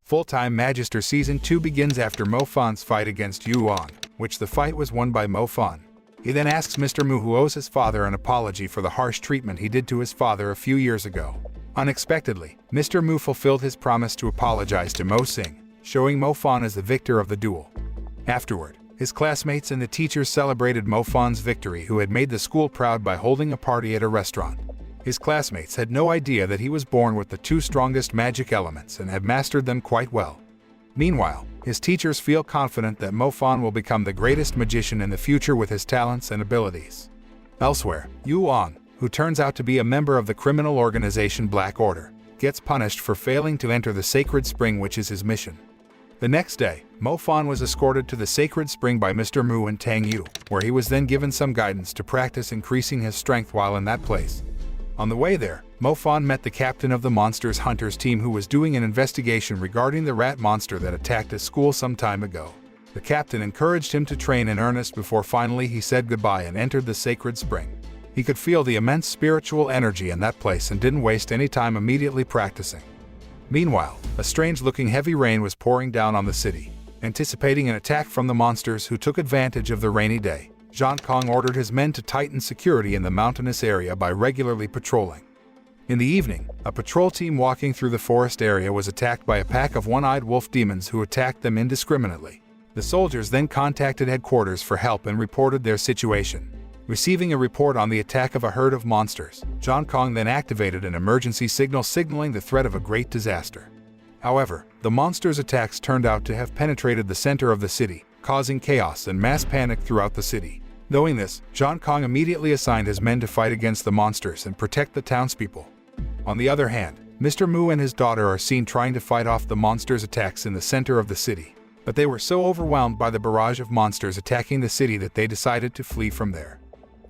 Full-Time Magister Season 2 begins after Mo Fan's fight against Yu Wang, which the fight was won by Mo Fan. He then asks Mr. Mu, who owes his father an apology for the harsh treatment he did to his father a few years ago. Unexpectedly, Mr. Mu fulfilled his promise to apologize to Mo Sing, showing Mo Fan as the victor of the duel. Afterward, his classmates and the teachers celebrated Mo Fan's victory, who had made the school proud by holding a party at a restaurant. His classmates had no idea that he was born with the two strongest magic elements and had mastered them quite well. Meanwhile, his teachers feel confident that Mo Fan will become the greatest magician in the future with his talents and abilities. Elsewhere, Yu Wang, who turns out to be a member of the criminal organization Black Order, gets punished for failing to enter the sacred spring, which is his mission. The next day, Mo Fan was escorted to the sacred spring by Mr. Mu and Tang Yu, where he was then given some guidance to practice increasing his strength while in that place. On the way there, Mo Fan met the captain of the Monsters Hunters team, who was doing an investigation regarding the rat monster that attacked his school some time ago. The captain encouraged him to train in earnest before finally he said goodbye and entered the sacred spring. He could feel the immense spiritual energy in that place and didn't waste any time immediately practicing. Meanwhile, a strange-looking heavy rain was pouring down on the city. Anticipating an attack from the monsters who took advantage of the rainy day, Zhang Kong ordered his men to tighten security in the mountainous area by regularly patrolling. In the evening, a patrol team walking through the forest area was attacked by a pack of one-eyed wolf demons who attacked them indiscriminately. The soldiers then contacted headquarters for help and reported their situation. Receiving a report on the attack of a herd of monsters, Zhang Kong then activated an emergency signal signaling the threat of a great disaster. However, the monsters' attacks turned out to have penetrated the center of the city, causing chaos and mass panic throughout the city. Knowing this, Zhang Kong immediately assigned his men to fight against the monsters and protect the townspeople. On the other hand, Mr. Mu and his daughter are seen trying to fight off the monsters' attacks in the center of the city, but they were so overwhelmed by the barrage of monsters attacking the city that they decided to flee from there.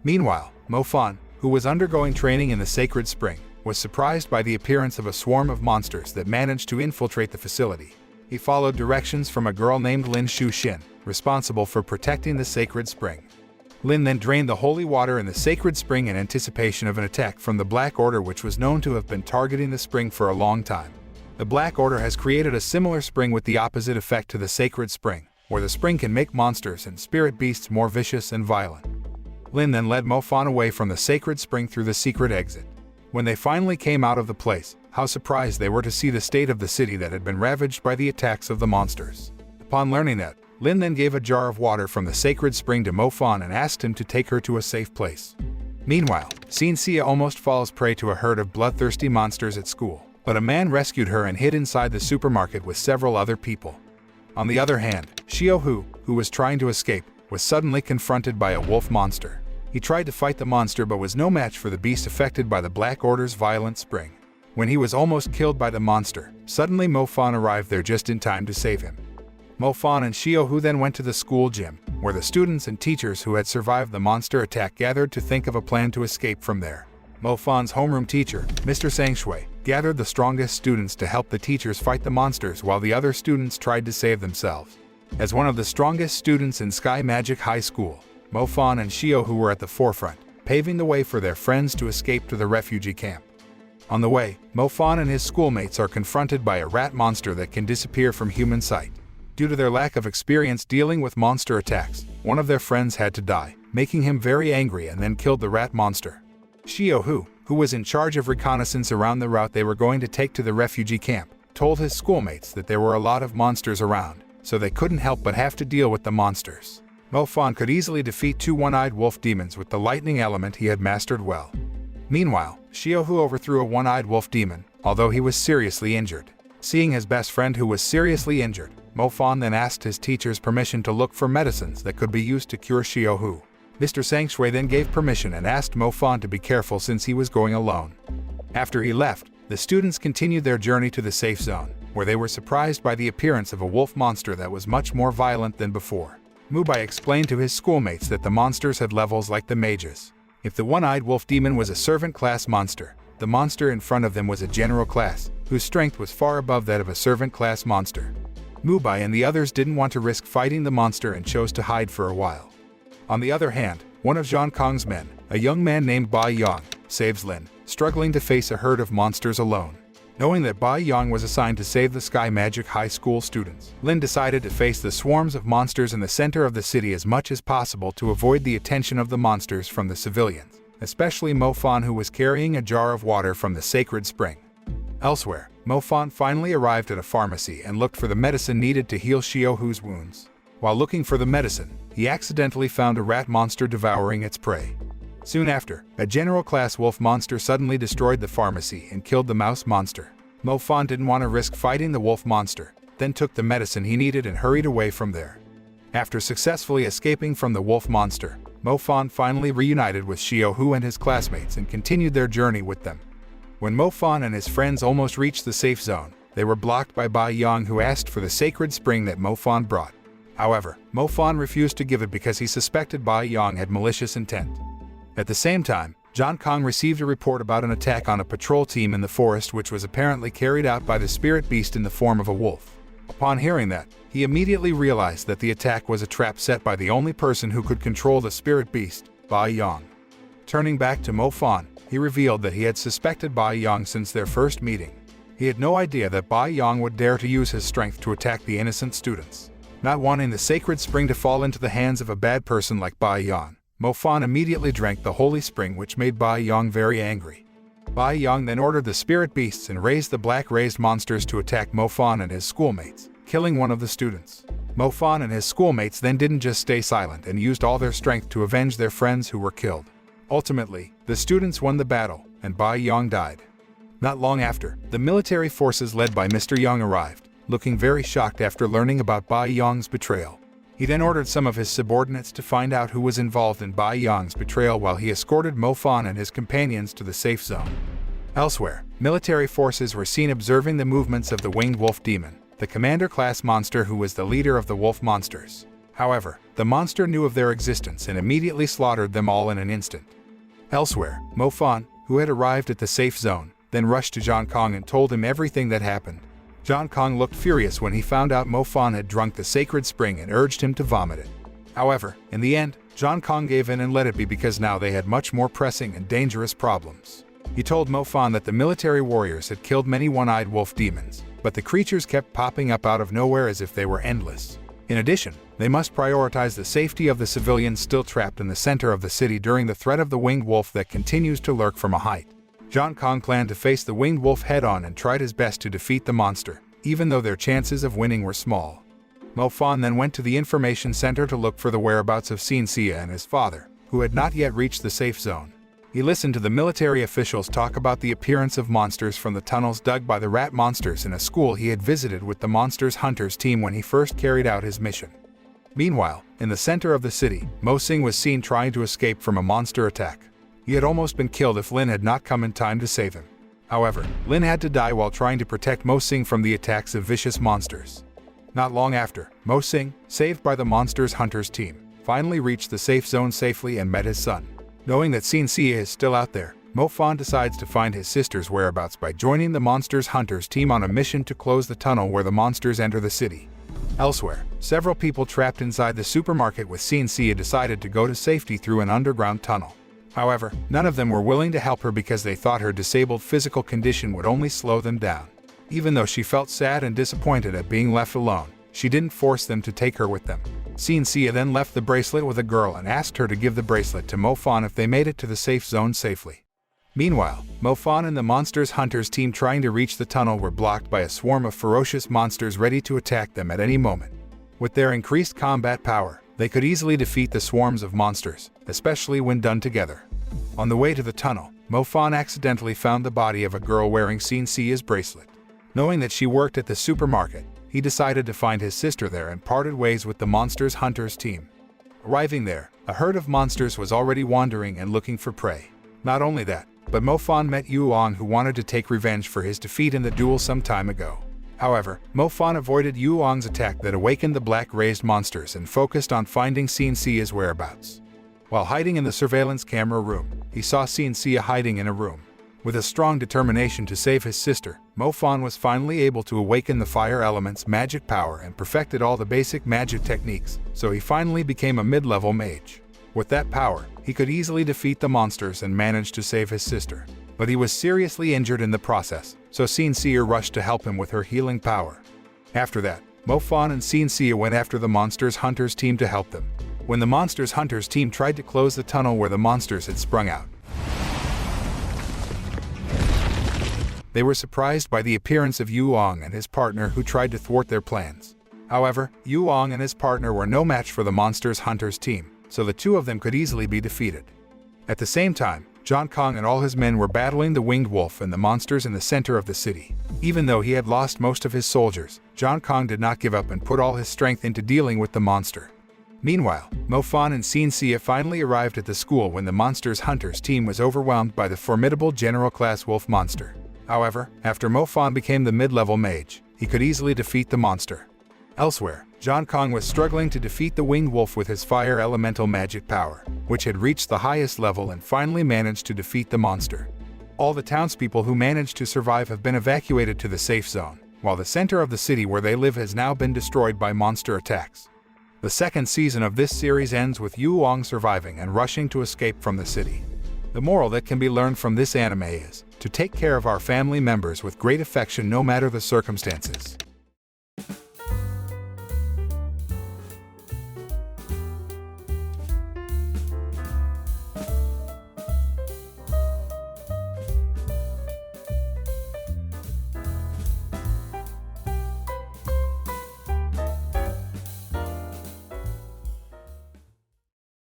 Meanwhile, Mo Fan, who was undergoing training in the sacred spring, was surprised by the appearance of a swarm of monsters that managed to infiltrate the facility. He followed directions from a girl named Lin Shu-shin, responsible for protecting the sacred spring. Lin then drained the holy water in the sacred spring in anticipation of an attack from the Black Order, which was known to have been targeting the spring for a long time. The Black Order has created a similar spring with the opposite effect to the sacred spring, where the spring can make monsters and spirit beasts more vicious and violent. Lin then led Mo Fan away from the sacred spring through the secret exit. When they finally came out of the place, how surprised they were to see the state of the city that had been ravaged by the attacks of the monsters. Upon learning that, Lin then gave a jar of water from the sacred spring to Mo Fan and asked him to take her to a safe place. Meanwhile, Xia almost falls prey to a herd of bloodthirsty monsters at school, but a man rescued her and hid inside the supermarket with several other people. On the other hand, Xiaohu, who was trying to escape, was suddenly confronted by a wolf monster. He tried to fight the monster but was no match for the beast affected by the Black Order's violent spring. When he was almost killed by the monster, suddenly Mo Fan arrived there just in time to save him. Mo Fan and Xiaohu then went to the school gym, where the students and teachers who had survived the monster attack gathered to think of a plan to escape from there. Mo Fan's homeroom teacher, Mr. Sangshui, gathered the strongest students to help the teachers fight the monsters while the other students tried to save themselves. As one of the strongest students in Sky Magic High School, Mo Fan and Xiaohu were at the forefront, paving the way for their friends to escape to the refugee camp. On the way, Mo Fan and his schoolmates are confronted by a rat monster that can disappear from human sight. Due to their lack of experience dealing with monster attacks, one of their friends had to die, making him very angry and then killed the rat monster. Xiaohu, who was in charge of reconnaissance around the route they were going to take to the refugee camp, told his schoolmates that there were a lot of monsters around, so they couldn't help but have to deal with the monsters. Mo Fan could easily defeat two one-eyed wolf demons with the lightning element he had mastered well. Meanwhile, Xiaohu overthrew a one-eyed wolf demon, although he was seriously injured. Seeing his best friend who was seriously injured, Mo Fan then asked his teacher's permission to look for medicines that could be used to cure Xiaohu. Mr. Sangshui then gave permission and asked Mo Fan to be careful since he was going alone. After he left, the students continued their journey to the safe zone, where they were surprised by the appearance of a wolf monster that was much more violent than before. Mubai explained to his schoolmates that the monsters had levels like the mages. If the one-eyed wolf demon was a servant class monster, the monster in front of them was a general class, whose strength was far above that of a servant class monster. Mubai and the others didn't want to risk fighting the monster and chose to hide for a while. On the other hand, one of Zhang Kong's men, a young man named Bai Yang, saves Lin, struggling to face a herd of monsters alone. Knowing that Bai Yang was assigned to save the Sky Magic High School students, Lin decided to face the swarms of monsters in the center of the city as much as possible to avoid the attention of the monsters from the civilians, especially Mo Fan, who was carrying a jar of water from the sacred spring. Elsewhere, Mo Fan finally arrived at a pharmacy and looked for the medicine needed to heal Xiao Hu's wounds. While looking for the medicine, he accidentally found a rat monster devouring its prey. Soon after, a general class wolf monster suddenly destroyed the pharmacy and killed the mouse monster. Mo Fan didn't want to risk fighting the wolf monster, then took the medicine he needed and hurried away from there. After successfully escaping from the wolf monster, Mo Fan finally reunited with Xiao Hu and his classmates and continued their journey with them. When Mo Fan and his friends almost reached the safe zone, they were blocked by Bai Yang, who asked for the sacred spring that Mo Fan brought. However, Mo Fan refused to give it because he suspected Bai Yang had malicious intent. At the same time, John Kong received a report about an attack on a patrol team in the forest, which was apparently carried out by the spirit beast in the form of a wolf. Upon hearing that, he immediately realized that the attack was a trap set by the only person who could control the spirit beast, Bai Yang. Turning back to Mo Fan, he revealed that he had suspected Bai Yang since their first meeting. He had no idea that Bai Yang would dare to use his strength to attack the innocent students. Not wanting the sacred spring to fall into the hands of a bad person like Bai Yang, Mo Fan immediately drank the holy spring, which made Bai Yang very angry. Bai Yang then ordered the spirit beasts and raised the black raised monsters to attack Mo Fan and his schoolmates, killing one of the students. Mo Fan and his schoolmates then didn't just stay silent and used all their strength to avenge their friends who were killed. Ultimately, the students won the battle, and Bai Yang died. Not long after, the military forces led by Mr. Yang arrived, looking very shocked after learning about Bai Yang's betrayal. He then ordered some of his subordinates to find out who was involved in Bai Yang's betrayal while he escorted Mo Fan and his companions to the safe zone. Elsewhere, military forces were seen observing the movements of the winged wolf demon, the commander-class monster who was the leader of the wolf monsters. However, the monster knew of their existence and immediately slaughtered them all in an instant. Elsewhere, Mo Fan, who had arrived at the safe zone, then rushed to John Kong and told him everything that happened. John Kong looked furious when he found out Mo Fan had drunk the sacred spring and urged him to vomit it. However, in the end, John Kong gave in and let it be because now they had much more pressing and dangerous problems. He told Mo Fan that the military warriors had killed many one-eyed wolf demons, but the creatures kept popping up out of nowhere as if they were endless. In addition, they must prioritize the safety of the civilians still trapped in the center of the city during the threat of the winged wolf that continues to lurk from a height. John Kong planned to face the winged wolf head-on and tried his best to defeat the monster, even though their chances of winning were small. Mo Fan then went to the information center to look for the whereabouts of Xin Xia and his father, who had not yet reached the safe zone. He listened to the military officials talk about the appearance of monsters from the tunnels dug by the rat monsters in a school he had visited with the Monsters Hunters team when he first carried out his mission. Meanwhile, in the center of the city, Mo Xing was seen trying to escape from a monster attack. He had almost been killed if Lin had not come in time to save him. However, Lin had to die while trying to protect Mo Xing from the attacks of vicious monsters. Not long after, Mo Xing, saved by the Monsters Hunters team, finally reached the safe zone safely and met his son. Knowing that Xin Xia is still out there, Mo Fan decides to find his sister's whereabouts by joining the Monsters Hunters team on a mission to close the tunnel where the monsters enter the city. Elsewhere, several people trapped inside the supermarket with Xin Xia decided to go to safety through an underground tunnel. However, none of them were willing to help her because they thought her disabled physical condition would only slow them down. Even though she felt sad and disappointed at being left alone, she didn't force them to take her with them. Xin Xia then left the bracelet with a girl and asked her to give the bracelet to Mo Fan if they made it to the safe zone safely. Meanwhile, Mo Fan and the Monsters Hunters team trying to reach the tunnel were blocked by a swarm of ferocious monsters ready to attack them at any moment. With their increased combat power, they could easily defeat the swarms of monsters, especially when done together. On the way to the tunnel, Mo Fan accidentally found the body of a girl wearing Xin Xia's bracelet. Knowing that she worked at the supermarket, he decided to find his sister there and parted ways with the Monsters Hunters team. Arriving there, a herd of monsters was already wandering and looking for prey. Not only that, but Mo Fan met Yuang, who wanted to take revenge for his defeat in the duel some time ago. However, Mo Fan avoided Yuang's attack that awakened the black raised monsters and focused on finding Xin Xia's whereabouts. While hiding in the surveillance camera room, he saw Xin Xia hiding in a room. With a strong determination to save his sister, Mo Fan was finally able to awaken the fire element's magic power and perfected all the basic magic techniques, so he finally became a mid-level mage. With that power, he could easily defeat the monsters and manage to save his sister. but he was seriously injured in the process, so Senseiya rushed to help him with her healing power. After that, Mofan and Senseiya went after the Monsters Hunters team to help them. When the Monsters Hunters team tried to close the tunnel where the monsters had sprung out, they were surprised by the appearance of Yuong and his partner, who tried to thwart their plans. However, Yuong and his partner were no match for the Monsters Hunters team, so the two of them could easily be defeated. At the same time, John Kong and all his men were battling the winged wolf and the monsters in the center of the city. Even though he had lost most of his soldiers, John Kong did not give up and put all his strength into dealing with the monster. Meanwhile, Mofan and Senseiya finally arrived at the school when the Monsters Hunters team was overwhelmed by the formidable general-class wolf monster. However, after Mofan became the mid-level mage, he could easily defeat the monster. Elsewhere, John Kong was struggling to defeat the winged wolf with his fire elemental magic power, which had reached the highest level, and finally managed to defeat the monster. All the townspeople who managed to survive have been evacuated to the safe zone, while the center of the city where they live has now been destroyed by monster attacks. The second season of this series ends with Yuong surviving and rushing to escape from the city. The moral that can be learned from this anime is to take care of our family members with great affection no matter the circumstances.